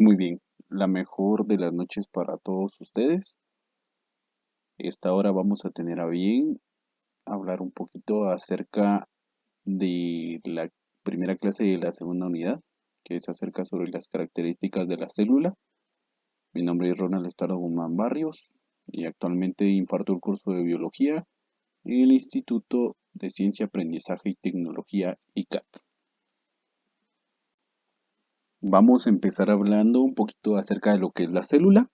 Muy bien, la mejor de las noches para todos ustedes. Esta hora vamos a tener a bien hablar un poquito acerca de la primera clase de la segunda unidad, que es acerca sobre las características de la célula. Mi nombre es Ronald Estardo Guzmán Barrios y actualmente imparto el curso de biología en el Instituto de Ciencia, Aprendizaje y Tecnología ICAT. Vamos a empezar hablando un poquito acerca de lo que es la célula.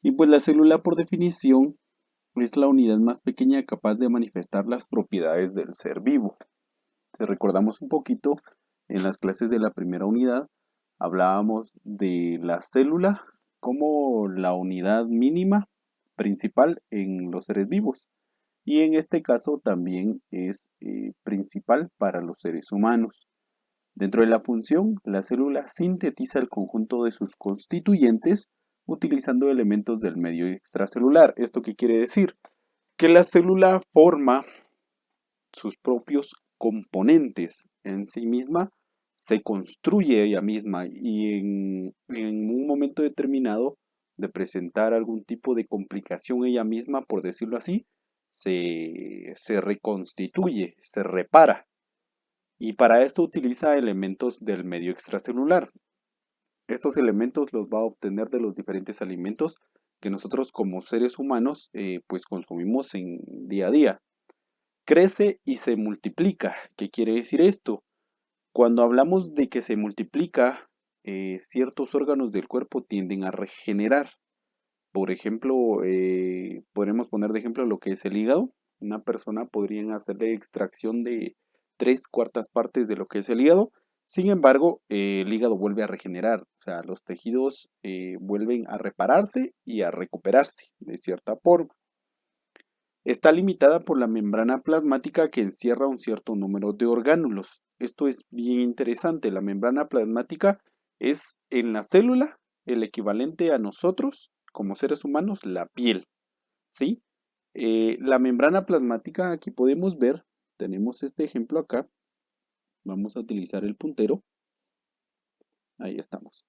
Y pues la célula, por definición, es la unidad más pequeña capaz de manifestar las propiedades del ser vivo. Si recordamos un poquito, en las clases de la primera unidad hablábamos de la célula como la unidad mínima principal en los seres vivos. Y en este caso también es principal para los seres humanos. Dentro de la función, la célula sintetiza el conjunto de sus constituyentes utilizando elementos del medio extracelular. ¿Esto qué quiere decir? Que la célula forma sus propios componentes en sí misma, se construye ella misma y en un momento determinado de presentar algún tipo de complicación ella misma, por decirlo así, se reconstituye, se repara. Y para esto utiliza elementos del medio extracelular. Estos elementos los va a obtener de los diferentes alimentos que nosotros como seres humanos pues consumimos en día a día. Crece y se multiplica. ¿Qué quiere decir esto? Cuando hablamos de que se multiplica, ciertos órganos del cuerpo tienden a regenerar. Por ejemplo, podremos poner de ejemplo lo que es el hígado. Una persona podría hacerle extracción de 3/4 partes de lo que es el hígado. Sin embargo, el hígado vuelve a regenerar, o sea, los tejidos vuelven a repararse y a recuperarse de cierta forma. Está limitada por la membrana plasmática que encierra un cierto número de orgánulos. Esto es bien interesante. La membrana plasmática es en la célula el equivalente a nosotros como seres humanos, la piel, ¿sí? La membrana plasmática, aquí podemos ver, tenemos este ejemplo acá. Vamos a utilizar el puntero. Ahí estamos.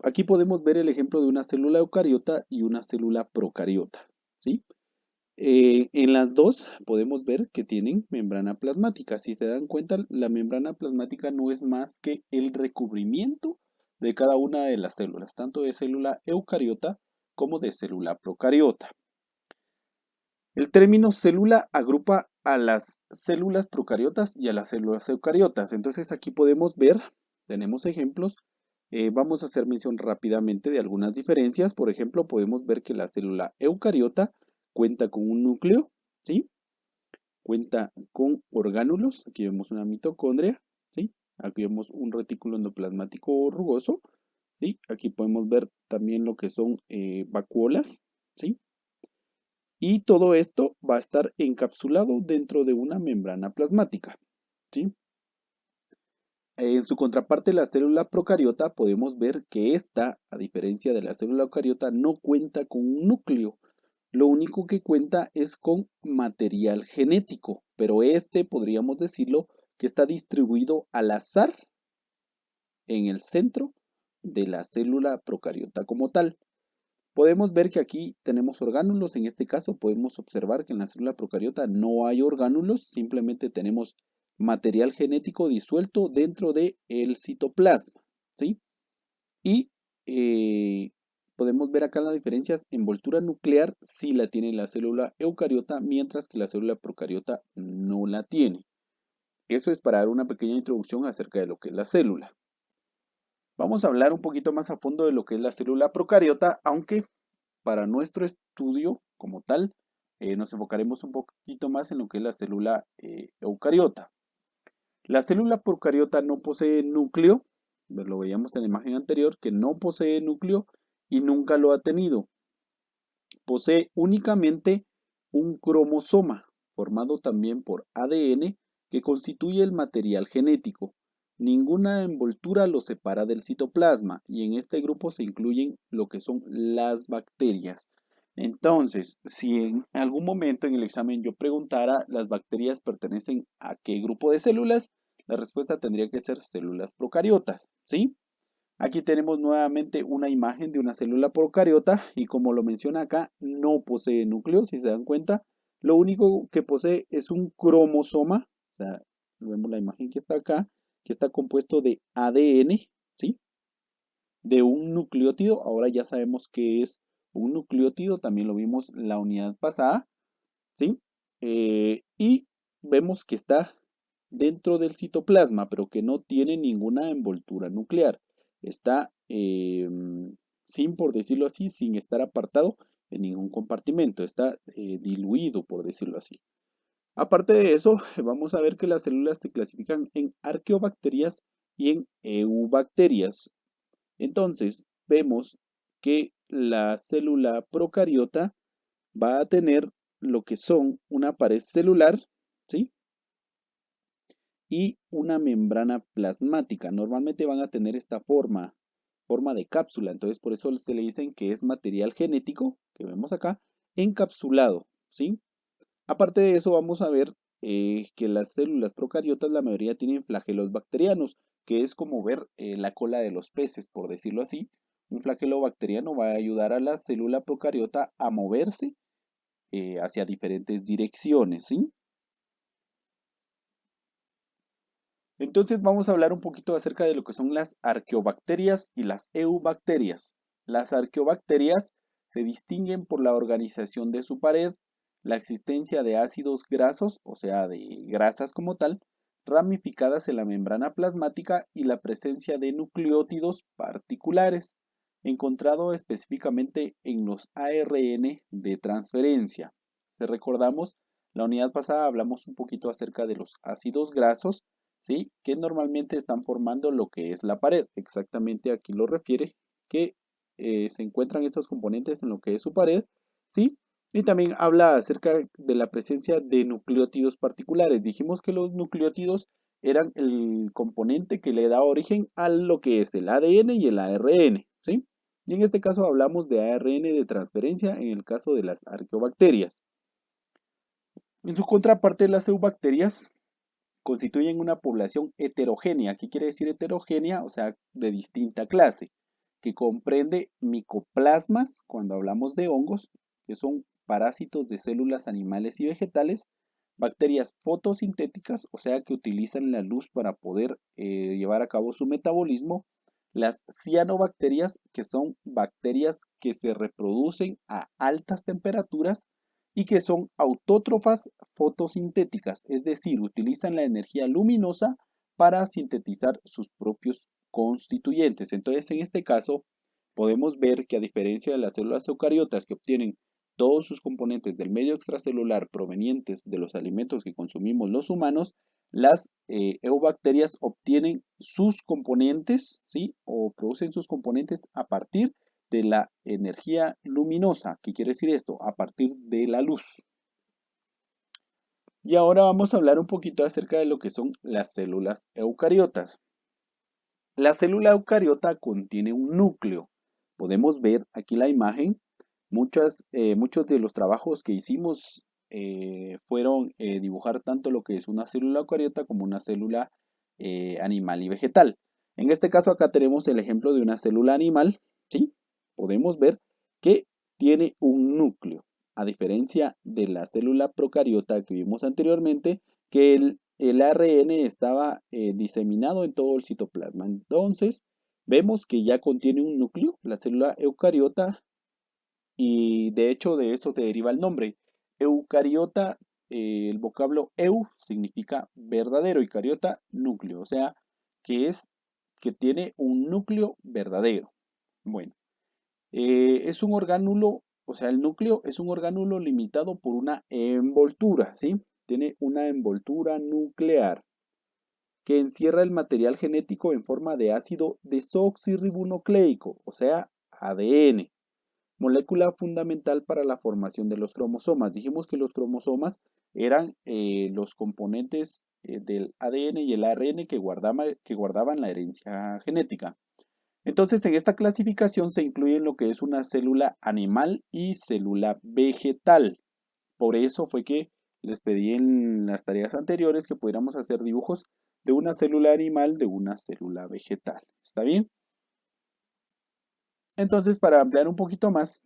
Aquí podemos ver el ejemplo de una célula eucariota y una célula procariota, ¿sí? En las dos podemos ver que tienen membrana plasmática. Si se dan cuenta, la membrana plasmática no es más que el recubrimiento de cada una de las células, tanto de célula eucariota como de célula procariota. El término célula agrupa a las células procariotas y a las células eucariotas. Entonces aquí podemos ver, tenemos ejemplos. Vamos a hacer mención rápidamente de algunas diferencias. Por ejemplo, podemos ver que la célula eucariota cuenta con un núcleo, ¿sí? Cuenta con orgánulos. Aquí vemos una mitocondria, ¿sí? Aquí vemos un retículo endoplasmático rugoso, ¿sí? Aquí podemos ver también lo que son vacuolas, ¿sí? Y todo esto va a estar encapsulado dentro de una membrana plasmática, ¿sí? En su contraparte, la célula procariota, podemos ver que esta, a diferencia de la célula eucariota, no cuenta con un núcleo. Lo único que cuenta es con material genético, pero este podríamos decirlo que está distribuido al azar en el centro de la célula procariota como tal. Podemos ver que aquí tenemos orgánulos, en este caso podemos observar que en la célula procariota no hay orgánulos, simplemente tenemos material genético disuelto dentro del citoplasma, ¿sí? Y podemos ver acá las diferencias, envoltura nuclear sí la tiene la célula eucariota, mientras que la célula procariota no la tiene. Eso es para dar una pequeña introducción acerca de lo que es la célula. Vamos a hablar un poquito más a fondo de lo que es la célula procariota, aunque para nuestro estudio como tal, nos enfocaremos un poquito más en lo que es la célula eucariota. La célula procariota no posee núcleo, lo veíamos en la imagen anterior, que no posee núcleo y nunca lo ha tenido. Posee únicamente un cromosoma, formado también por ADN, que constituye el material genético. Ninguna envoltura lo separa del citoplasma y en este grupo se incluyen lo que son las bacterias. Entonces, si en algún momento en el examen yo preguntara, ¿las bacterias pertenecen a qué grupo de células? La respuesta tendría que ser células procariotas, ¿sí? Aquí tenemos nuevamente una imagen de una célula procariota y como lo menciona acá, no posee núcleo, si se dan cuenta. Lo único que posee es un cromosoma, o sea, vemos la imagen que está acá, que está compuesto de ADN, ¿sí? De un nucleótido, ahora ya sabemos qué es un nucleótido, también lo vimos la unidad pasada, ¿sí? Y vemos que está dentro del citoplasma, pero que no tiene ninguna envoltura nuclear. Está sin, por decirlo así, sin estar apartado en ningún compartimento, está diluido, por decirlo así. Aparte de eso, vamos a ver que las células se clasifican en arqueobacterias y en eubacterias. Entonces, vemos que la célula procariota va a tener lo que son una pared celular, ¿sí? Y una membrana plasmática. Normalmente van a tener esta forma de cápsula. Entonces, por eso se le dicen que es material genético, que vemos acá, encapsulado, ¿sí? Aparte de eso, vamos a ver que las células procariotas, la mayoría tienen flagelos bacterianos, que es como ver la cola de los peces, por decirlo así. Un flagelo bacteriano va a ayudar a la célula procariota a moverse hacia diferentes direcciones, ¿sí? Entonces vamos a hablar un poquito acerca de lo que son las arqueobacterias y las eubacterias. Las arqueobacterias se distinguen por la organización de su pared, la existencia de ácidos grasos, o sea, de grasas como tal, ramificadas en la membrana plasmática y la presencia de nucleótidos particulares, encontrado específicamente en los ARN de transferencia. Si recordamos, la unidad pasada hablamos un poquito acerca de los ácidos grasos, ¿sí? Que normalmente están formando lo que es la pared. Exactamente aquí lo refiere, que se encuentran estos componentes en lo que es su pared, ¿sí? Y también habla acerca de la presencia de nucleótidos particulares. Dijimos que los nucleótidos eran el componente que le da origen a lo que es el ADN y el ARN, ¿sí? Y en este caso hablamos de ARN de transferencia en el caso de las arqueobacterias. En su contraparte, las eubacterias constituyen una población heterogénea. ¿Qué quiere decir heterogénea? O sea, de distinta clase, que comprende micoplasmas, cuando hablamos de hongos, que son parásitos de células animales y vegetales, bacterias fotosintéticas, o sea, que utilizan la luz para poder llevar a cabo su metabolismo, las cianobacterias, que son bacterias que se reproducen a altas temperaturas y que son autótrofas fotosintéticas, es decir, utilizan la energía luminosa para sintetizar sus propios constituyentes. Entonces, en este caso, podemos ver que a diferencia de las células eucariotas que obtienen todos sus componentes del medio extracelular provenientes de los alimentos que consumimos los humanos, las eubacterias obtienen sus componentes, ¿sí? O producen sus componentes a partir de la energía luminosa. ¿Qué quiere decir esto? A partir de la luz. Y ahora vamos a hablar un poquito acerca de lo que son las células eucariotas. La célula eucariota contiene un núcleo. Podemos ver aquí la imagen. Muchos de los trabajos que hicimos fueron dibujar tanto lo que es una célula eucariota como una célula animal y vegetal. En este caso acá tenemos el ejemplo de una célula animal, ¿sí? Podemos ver que tiene un núcleo, a diferencia de la célula procariota que vimos anteriormente, que el ARN estaba diseminado en todo el citoplasma. Entonces, vemos que ya contiene un núcleo, la célula eucariota, y de hecho de eso se deriva el nombre. Eucariota, el vocablo eu significa verdadero y cariota núcleo, o sea, que tiene un núcleo verdadero. Bueno, es un orgánulo, o sea, el núcleo es un orgánulo limitado por una envoltura, ¿sí? Tiene una envoltura nuclear que encierra el material genético en forma de ácido desoxirribonucleico, o sea, ADN, molécula fundamental para la formación de los cromosomas. Dijimos que los cromosomas eran los componentes del ADN y el ARN que guardaban la herencia genética. Entonces, en esta clasificación se incluyen lo que es una célula animal y célula vegetal. Por eso fue que les pedí en las tareas anteriores que pudiéramos hacer dibujos de una célula animal, de una célula vegetal. ¿Está bien? Entonces, para ampliar un poquito más,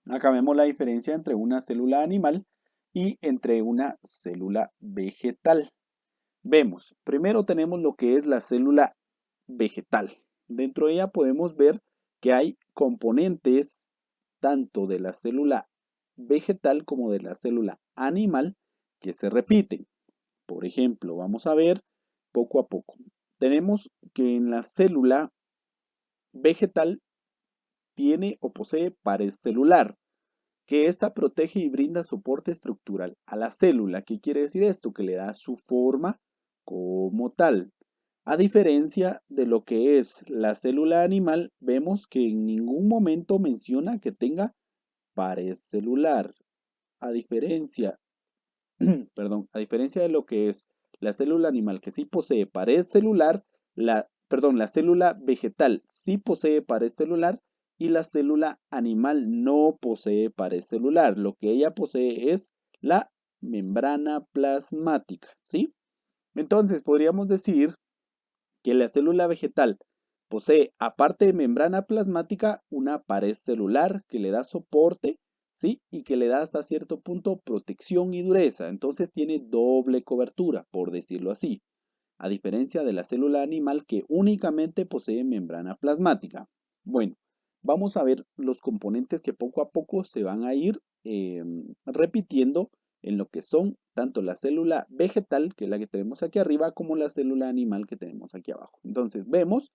acá vemos la diferencia entre una célula animal y entre una célula vegetal. Vemos, primero tenemos lo que es la célula vegetal. Dentro de ella podemos ver que hay componentes tanto de la célula vegetal como de la célula animal que se repiten. Por ejemplo, vamos a ver poco a poco. Tenemos que en la célula vegetal tiene o posee pared celular, que ésta protege y brinda soporte estructural a la célula. ¿Qué quiere decir esto? Que le da su forma como tal. A diferencia de lo que es la célula animal, vemos que en ningún momento menciona que tenga pared celular. A diferencia, a diferencia de lo que es la célula animal que sí posee pared celular, la célula vegetal sí posee pared celular y la célula animal no posee pared celular. Lo que ella posee es la membrana plasmática, ¿sí? Entonces podríamos decir que la célula vegetal posee, aparte de membrana plasmática, una pared celular que le da soporte, ¿sí? Y que le da hasta cierto punto protección y dureza. Entonces tiene doble cobertura, por decirlo así, a diferencia de la célula animal que únicamente posee membrana plasmática. Bueno, vamos a ver los componentes que poco a poco se van a ir repitiendo en lo que son tanto la célula vegetal, que es la que tenemos aquí arriba, como la célula animal que tenemos aquí abajo. Entonces vemos,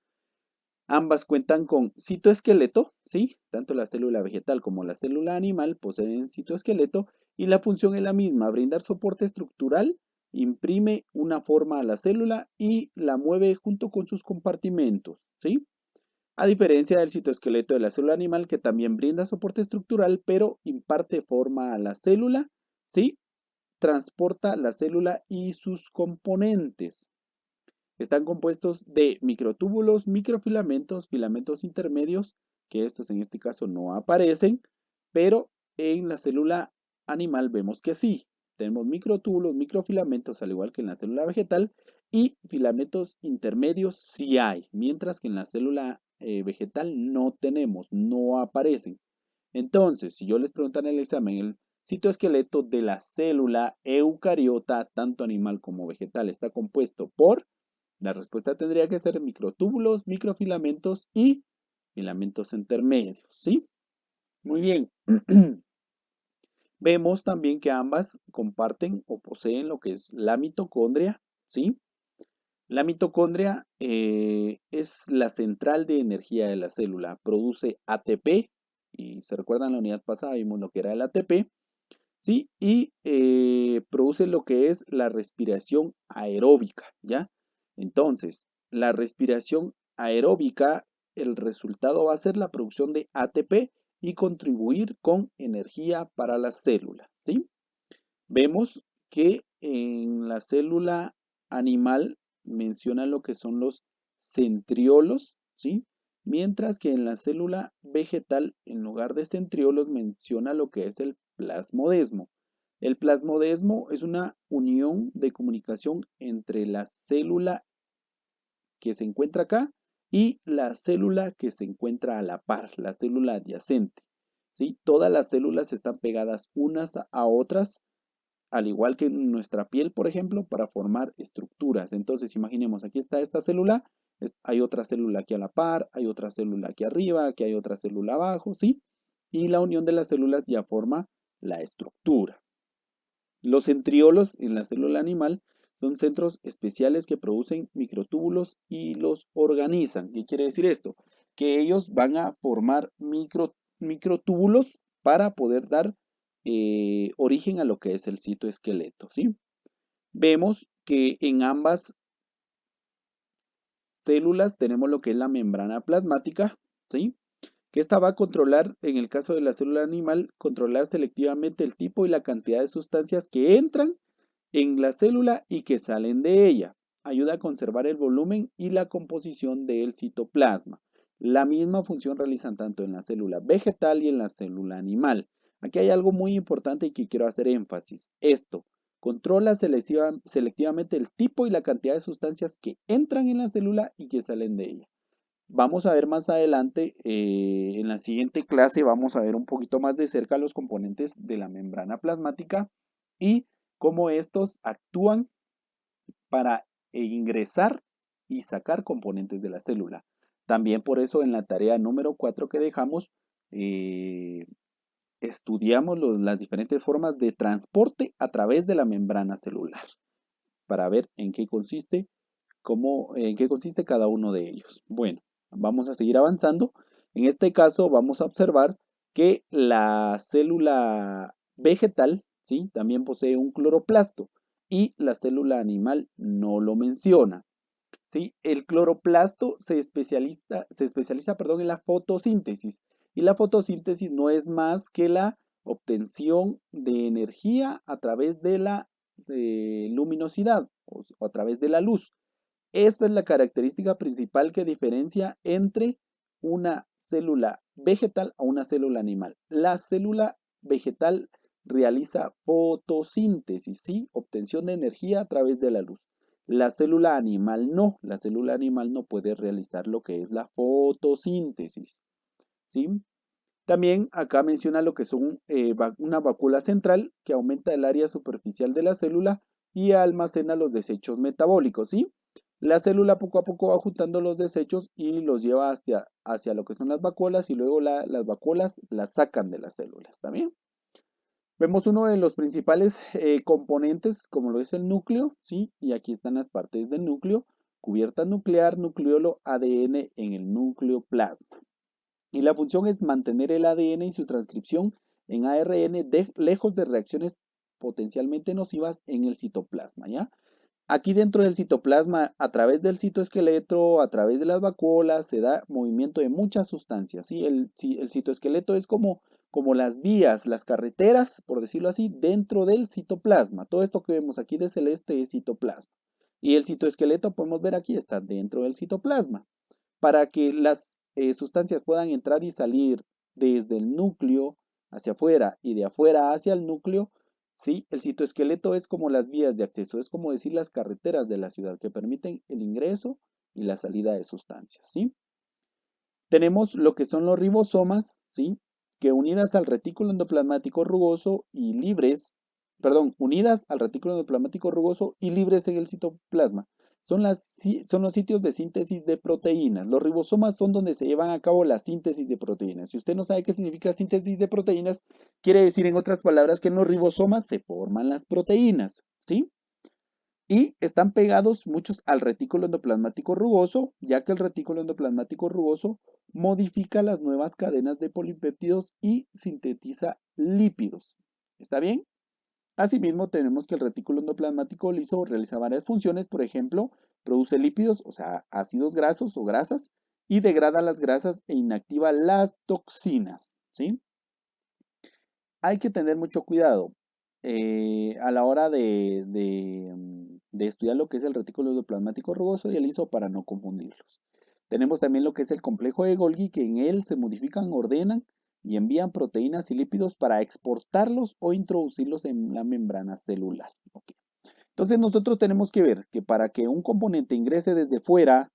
ambas cuentan con citoesqueleto, ¿sí? Tanto la célula vegetal como la célula animal poseen citoesqueleto y la función es la misma, brindar soporte estructural, imprime una forma a la célula y la mueve junto con sus compartimentos, ¿sí? A diferencia del citoesqueleto de la célula animal que también brinda soporte estructural, pero imparte forma a la célula, ¿sí? Transporta la célula y sus componentes. Están compuestos de microtúbulos, microfilamentos, filamentos intermedios, que estos en este caso no aparecen, pero en la célula animal vemos que sí. Tenemos microtúbulos, microfilamentos, al igual que en la célula vegetal, y filamentos intermedios sí hay, mientras que en la célula vegetal no tenemos, no aparecen. Entonces, si yo les preguntan en el examen el citoesqueleto de la célula eucariota, tanto animal como vegetal, está compuesto por, la respuesta tendría que ser microtúbulos, microfilamentos y filamentos intermedios, ¿sí? Muy bien. Vemos también que ambas comparten o poseen lo que es la mitocondria, ¿sí? La mitocondria es la central de energía de la célula, produce ATP, y se recuerdan la unidad pasada, vimos lo que era el ATP, ¿sí? Y produce lo que es la respiración aeróbica, ¿ya? Entonces, la respiración aeróbica, el resultado va a ser la producción de ATP y contribuir con energía para la célula, ¿sí? Vemos que en la célula animal menciona lo que son los centriolos, ¿sí? Mientras que en la célula vegetal, en lugar de centriolos, menciona lo que es el plasmodesmo. El plasmodesmo es una unión de comunicación entre la célula que se encuentra acá y la célula que se encuentra a la par, la célula adyacente, ¿sí? Todas las células están pegadas unas a otras al igual que en nuestra piel, por ejemplo, para formar estructuras. Entonces, imaginemos, aquí está esta célula, hay otra célula aquí a la par, hay otra célula aquí arriba, aquí hay otra célula abajo, ¿sí? Y la unión de las células ya forma la estructura. Los centriolos en la célula animal son centros especiales que producen microtúbulos y los organizan. ¿Qué quiere decir esto? Que ellos van a formar microtúbulos para poder dar origen a lo que es el citoesqueleto, ¿sí? Vemos que en ambas células tenemos lo que es la membrana plasmática, ¿sí? Que esta va a controlar, en el caso de la célula animal, controlar selectivamente el tipo y la cantidad de sustancias que entran en la célula y que salen de ella. Ayuda a conservar el volumen y la composición del citoplasma. La misma función realizan tanto en la célula vegetal y en la célula animal. Aquí hay algo muy importante y que quiero hacer énfasis. Esto controla selectivamente el tipo y la cantidad de sustancias que entran en la célula y que salen de ella. Vamos a ver más adelante, en la siguiente clase, vamos a ver un poquito más de cerca los componentes de la membrana plasmática y cómo estos actúan para ingresar y sacar componentes de la célula. También por eso en la tarea número 4 que dejamos, eh, estudiamos las diferentes formas de transporte a través de la membrana celular para ver en qué consiste cada uno de ellos. Bueno, vamos a seguir avanzando. En este caso vamos a observar que la célula vegetal, ¿sí? También posee un cloroplasto y la célula animal no lo menciona. ¿Sí? El cloroplasto se especializa, en la fotosíntesis y la fotosíntesis no es más que la obtención de energía a través de la luminosidad o a través de la luz. Esta es la característica principal que diferencia entre una célula vegetal a una célula animal. La célula vegetal realiza fotosíntesis, ¿sí? Obtención de energía a través de la luz. La célula animal no. La célula animal no puede realizar lo que es la fotosíntesis, ¿sí? También acá menciona lo que son una vacuola central que aumenta el área superficial de la célula y almacena los desechos metabólicos, ¿sí? La célula poco a poco va juntando los desechos y los lleva hacia lo que son las vacuolas y luego las vacuolas las sacan de las células, ¿también? Vemos uno de los principales componentes, como lo es el núcleo, ¿sí? Y aquí están las partes del núcleo: cubierta nuclear, nucleolo, ADN en el núcleo plasma. Y la función es mantener el ADN y su transcripción en ARN lejos de reacciones potencialmente nocivas en el citoplasma, ¿ya? Aquí dentro del citoplasma, a través del citoesqueleto, a través de las vacuolas, se da movimiento de muchas sustancias, ¿sí? El citoesqueleto es como las vías, las carreteras, por decirlo así, dentro del citoplasma. Todo esto que vemos aquí de celeste es citoplasma. Y el citoesqueleto, podemos ver aquí, está dentro del citoplasma. Para que las sustancias puedan entrar y salir desde el núcleo hacia afuera y de afuera hacia el núcleo, ¿sí? El citoesqueleto es como las vías de acceso, es como decir las carreteras de la ciudad que permiten el ingreso y la salida de sustancias, ¿sí? Tenemos lo que son los ribosomas, ¿sí? Que unidas al retículo endoplasmático rugoso y libres, perdón, unidas al retículo endoplasmático rugoso y libres en el citoplasma. Son los sitios de síntesis de proteínas. Los ribosomas son donde se llevan a cabo la síntesis de proteínas. Si usted no sabe qué significa síntesis de proteínas, quiere decir en otras palabras que en los ribosomas se forman las proteínas, ¿sí? Y están pegados muchos al retículo endoplasmático rugoso, ya que el retículo endoplasmático rugoso modifica las nuevas cadenas de polipéptidos y sintetiza lípidos. ¿Está bien? Asimismo, tenemos que el retículo endoplasmático liso realiza varias funciones, por ejemplo, produce lípidos, o sea, ácidos grasos o grasas, y degrada las grasas e inactiva las toxinas, ¿sí? Hay que tener mucho cuidado a la hora de estudiar lo que es el retículo endoplasmático rugoso y el liso para no confundirlos. Tenemos también lo que es el complejo de Golgi, que en él se modifican, ordenan y envían proteínas y lípidos para exportarlos o introducirlos en la membrana celular. Okay. Entonces nosotros tenemos que ver que para que un componente ingrese desde fuera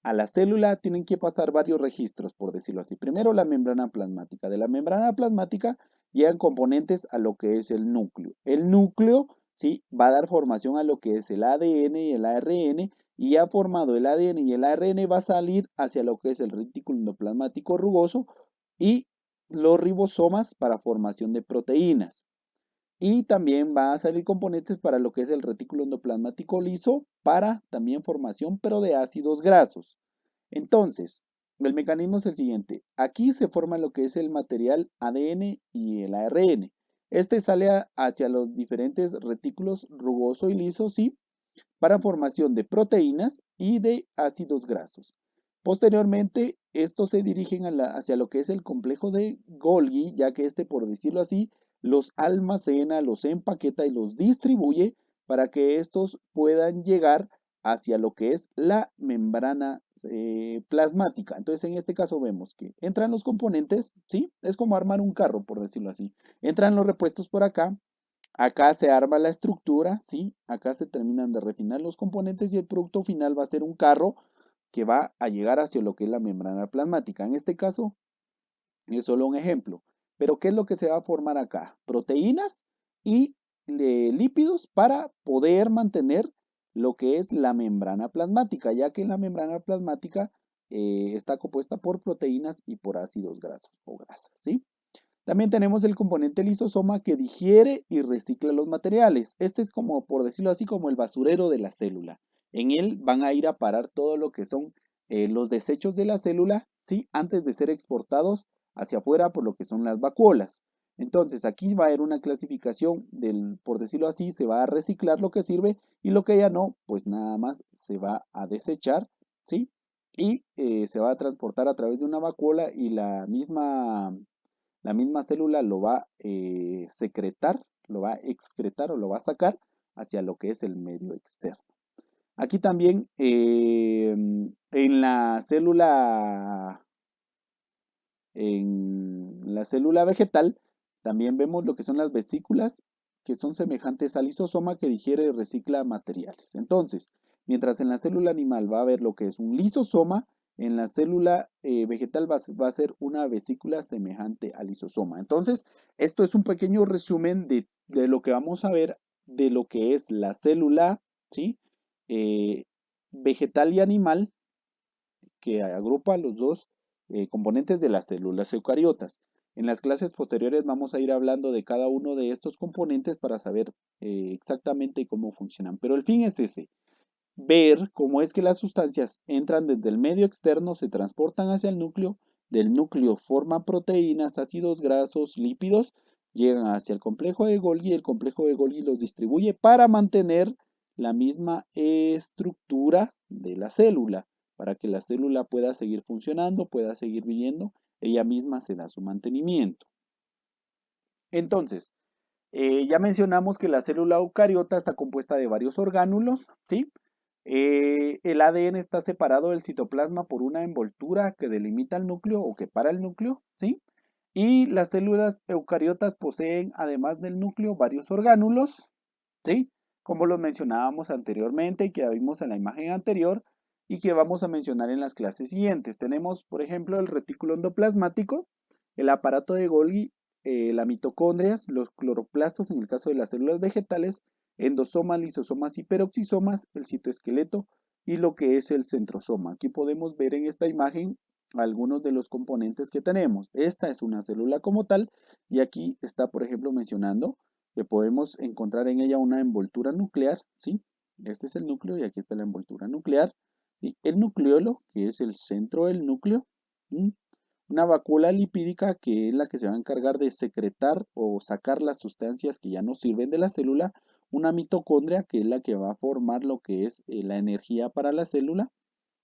a la célula tienen que pasar varios registros, por decirlo así. Primero la membrana plasmática. De la membrana plasmática llegan componentes a lo que es el núcleo. El núcleo, ¿sí? Va a dar formación a lo que es el ADN y el ARN, y ya formado el ADN y el ARN va a salir hacia lo que es el retículo endoplasmático rugoso y los ribosomas para formación de proteínas. Y también va a salir componentes para lo que es el retículo endoplasmático liso para también formación, pero de ácidos grasos. Entonces, el mecanismo es el siguiente. Aquí se forma lo que es el material ADN y el ARN. Este sale hacia los diferentes retículos rugoso y liso, ¿sí? Para formación de proteínas y de ácidos grasos. Posteriormente, estos se dirigen hacia lo que es el complejo de Golgi, ya que este, por decirlo así, los almacena, los empaqueta y los distribuye para que estos puedan llegar hacia lo que es la membrana plasmática. Entonces, en este caso vemos que entran los componentes, ¿sí? Es como armar un carro, por decirlo así. Entran los repuestos por acá, acá se arma la estructura, ¿sí? Acá se terminan de refinar los componentes y el producto final va a ser un carro que va a llegar hacia lo que es la membrana plasmática. En este caso es solo un ejemplo. Pero ¿qué es lo que se va a formar acá? Proteínas y lípidos para poder mantener lo que es la membrana plasmática, ya que la membrana plasmática está compuesta por proteínas y por ácidos grasos o grasas, ¿sí? También tenemos el componente lisosoma que digiere y recicla los materiales. Este es como, por decirlo así, como el basurero de la célula. En él van a ir a parar todo lo que son los desechos de la célula, ¿sí? Antes de ser exportados hacia afuera por lo que son las vacuolas. Entonces aquí va a haber una clasificación del, por decirlo así, se va a reciclar lo que sirve y lo que ya no, pues nada más se va a desechar, ¿sí? Y se va a transportar a través de una vacuola y la misma célula lo va a secretar, lo va a excretar o lo va a sacar hacia lo que es el medio externo. Aquí también en la célula vegetal, también vemos lo que son las vesículas, que son semejantes al lisosoma que digiere y recicla materiales. Entonces, mientras en la célula animal va a haber lo que es un lisosoma, en la célula vegetal va a ser una vesícula semejante al lisosoma. Entonces, esto es un pequeño resumen de lo que vamos a ver de lo que es la célula, ¿sí? Eh, vegetal y animal, que agrupa los dos componentes de las células eucariotas. En las clases posteriores vamos a ir hablando de cada uno de estos componentes para saber exactamente cómo funcionan. Pero el fin es ese, ver cómo es que las sustancias entran desde el medio externo, se transportan hacia el núcleo, del núcleo forman proteínas, ácidos grasos, lípidos, llegan hacia el complejo de Golgi y el complejo de Golgi los distribuye para mantener la misma estructura de la célula, para que la célula pueda seguir funcionando, pueda seguir viviendo, ella misma se da su mantenimiento. Entonces, ya mencionamos que la célula eucariota está compuesta de varios orgánulos, ¿sí? El ADN está separado del citoplasma por una envoltura que delimita el núcleo o que para el núcleo, ¿sí? Y las células eucariotas poseen, además del núcleo, varios orgánulos, ¿sí? Como los mencionábamos anteriormente y que vimos en la imagen anterior y que vamos a mencionar en las clases siguientes. Tenemos, por ejemplo, el retículo endoplasmático, el aparato de Golgi, las mitocondrias, los cloroplastos en el caso de las células vegetales, endosomas, lisosomas y peroxisomas, el citoesqueleto y lo que es el centrosoma. Aquí podemos ver en esta imagen algunos de los componentes que tenemos. Esta es una célula como tal y aquí está, por ejemplo, mencionando que podemos encontrar en ella una envoltura nuclear, ¿sí? Este es el núcleo y aquí está la envoltura nuclear. ¿Sí? El nucleolo, que es el centro del núcleo. ¿Sí? Una vacuola lipídica, que es la que se va a encargar de secretar o sacar las sustancias que ya no sirven de la célula. Una mitocondria, que es la que va a formar lo que es la energía para la célula.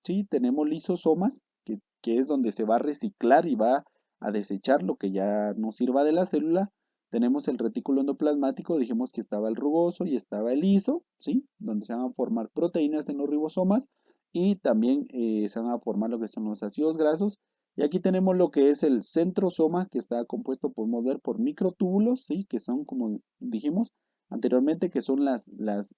¿Sí? Tenemos lisosomas, que es donde se va a reciclar y va a desechar lo que ya no sirva de la célula. Tenemos el retículo endoplasmático, dijimos que estaba el rugoso y estaba el liso, ¿sí? Donde se van a formar proteínas en los ribosomas y también se van a formar lo que son los ácidos grasos. Y aquí tenemos lo que es el centrosoma, que está compuesto, podemos ver, por microtúbulos, ¿sí? Que son, como dijimos anteriormente, que son las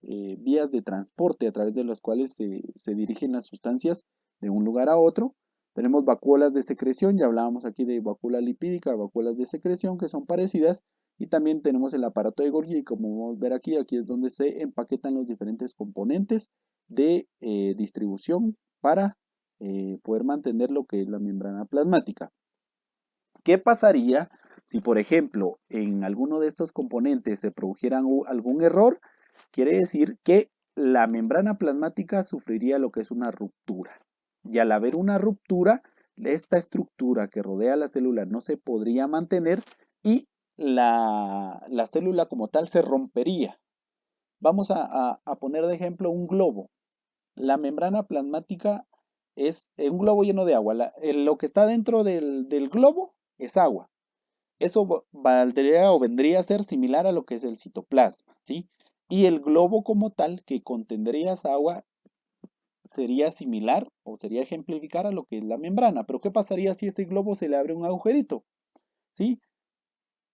vías de transporte a través de las cuales se dirigen las sustancias de un lugar a otro. Tenemos vacuolas de secreción, ya hablábamos aquí de vacuola lipídica, vacuolas de secreción que son parecidas. Y también tenemos el aparato de Golgi, y como vamos a ver aquí es donde se empaquetan los diferentes componentes de distribución para poder mantener lo que es la membrana plasmática. ¿Qué pasaría si, por ejemplo, en alguno de estos componentes se produjera algún error? Quiere decir que la membrana plasmática sufriría lo que es una ruptura. Y al haber una ruptura, esta estructura que rodea la célula no se podría mantener y la célula como tal se rompería. Vamos a poner de ejemplo un globo. La membrana plasmática es un globo lleno de agua. Lo que está dentro del globo es agua. Eso valdría o vendría a ser similar a lo que es el citoplasma, ¿sí? Y el globo como tal, que contendría esa agua, sería similar o sería ejemplificar a lo que es la membrana. Pero ¿qué pasaría si ese globo se le abre un agujerito? ¿Sí?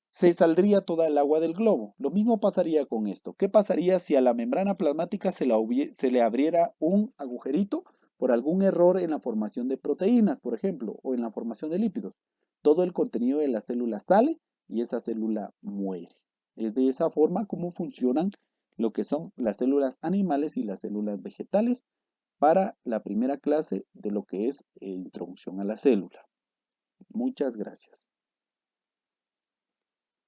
Se saldría toda el agua del globo. Lo mismo pasaría con esto. ¿Qué pasaría si a la membrana plasmática se le abriera un agujerito? por algún error en la formación de proteínas, por ejemplo, o en la formación de lípidos. Todo el contenido de la célula sale y esa célula muere. Es de esa forma como funcionan lo que son las células animales y las células vegetales para la primera clase de lo que es introducción a la célula. Muchas gracias.